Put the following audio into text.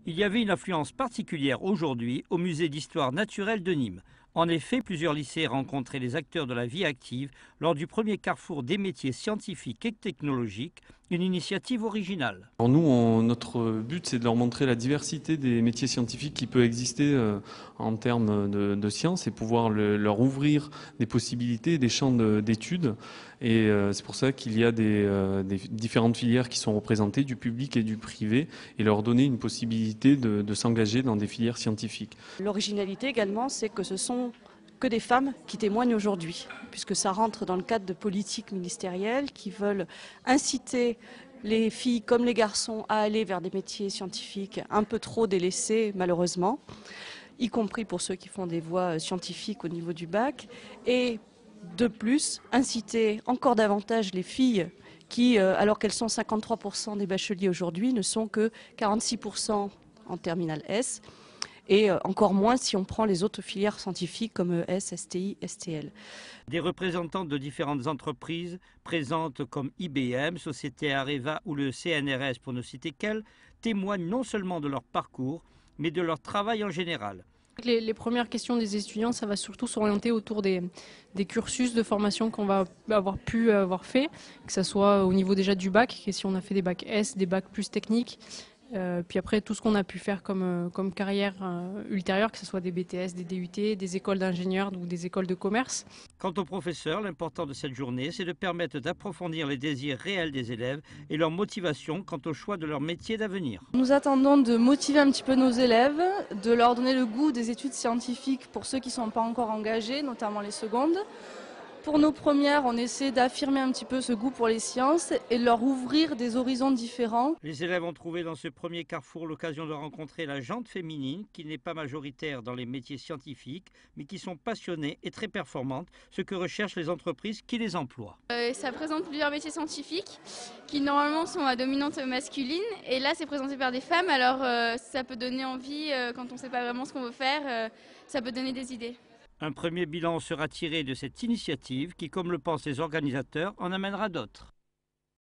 Il y avait une affluence particulière aujourd'hui au musée d'histoire naturelle de Nîmes. En effet, plusieurs lycées rencontraient les acteurs de la vie active lors du premier carrefour des métiers scientifiques et technologiques, une initiative originale. Alors nous, notre but, c'est de leur montrer la diversité des métiers scientifiques qui peut exister en termes de sciences et pouvoir leur ouvrir des possibilités, des champs d'études. Et c'est pour ça qu'il y a des différentes filières qui sont représentées, du public et du privé, et leur donner une possibilité de s'engager dans des filières scientifiques. L'originalité également, c'est que ce sont que des femmes qui témoignent aujourd'hui, puisque ça rentre dans le cadre de politiques ministérielles qui veulent inciter les filles comme les garçons à aller vers des métiers scientifiques un peu trop délaissés malheureusement, y compris pour ceux qui font des voies scientifiques au niveau du bac, et de plus inciter encore davantage les filles qui, alors qu'elles sont 53% des bacheliers aujourd'hui, ne sont que 46% en terminale S. Et encore moins si on prend les autres filières scientifiques comme ES, STI, STL. Des représentants de différentes entreprises présentes comme IBM, Société Areva ou le CNRS pour ne citer qu'elles, témoignent non seulement de leur parcours, mais de leur travail en général. Les premières questions des étudiants, ça va surtout s'orienter autour des cursus de formation qu'on va avoir fait, que ce soit au niveau déjà du bac, et si on a fait des bacs S, des bacs plus techniques, puis après tout ce qu'on a pu faire comme carrière ultérieure, que ce soit des BTS, des DUT, des écoles d'ingénieurs ou des écoles de commerce. Quant aux professeurs, l'important de cette journée, c'est de permettre d'approfondir les désirs réels des élèves et leur motivation quant au choix de leur métier d'avenir. Nous attendons de motiver un petit peu nos élèves, de leur donner le goût des études scientifiques pour ceux qui ne sont pas encore engagés, notamment les secondes. Pour nos premières, on essaie d'affirmer un petit peu ce goût pour les sciences et de leur ouvrir des horizons différents. Les élèves ont trouvé dans ce premier carrefour l'occasion de rencontrer la gente féminine qui n'est pas majoritaire dans les métiers scientifiques, mais qui sont passionnées et très performantes, ce que recherchent les entreprises qui les emploient. Ça présente plusieurs métiers scientifiques qui normalement sont à dominante masculine et là c'est présenté par des femmes, alors ça peut donner envie quand on ne sait pas vraiment ce qu'on veut faire, ça peut donner des idées. Un premier bilan sera tiré de cette initiative qui, comme le pensent les organisateurs, en amènera d'autres.